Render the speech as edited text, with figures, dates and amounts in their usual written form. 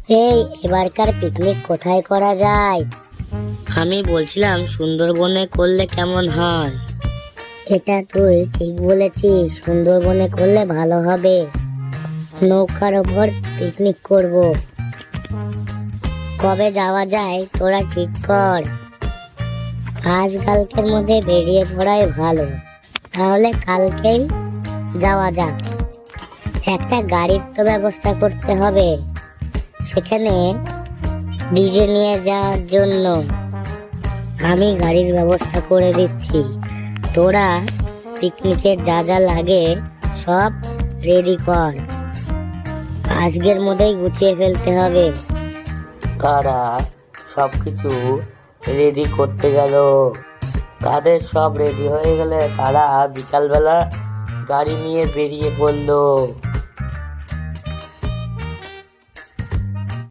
এই এবারকার পিকনিক কোথায় করা যায়? আমি বলছিলাম সুন্দরবনে করলে কেমন হয়। এটা তুই ঠিক বলেছিস, সুন্দরবনে করলে ভালো হবে। নৌকার ওপর পিকনিক করব। কবে যাওয়া যায় তোরা ঠিক কর। আজকালকের মধ্যে বেরিয়ে পড়াই ভালো। তাহলে কালকেই যাওয়া যাক। একটা গাড়ির তো ব্যবস্থা করতে হবে, সেখানে ডিজে নিয়ে যাওয়ার জন্য। আমি গাড়ির ব্যবস্থা করে দিচ্ছি, তোরা পিকনিকের যা যা লাগে সব রেডি কর। আজকের মধ্যেই গুছিয়ে ফেলতে হবে। তারা সবকিছু রেডি করতে গেল। তাদের সব রেডি হয়ে গেলে তারা বিকালবেলা গাড়ি নিয়ে বেরিয়ে পড়লো।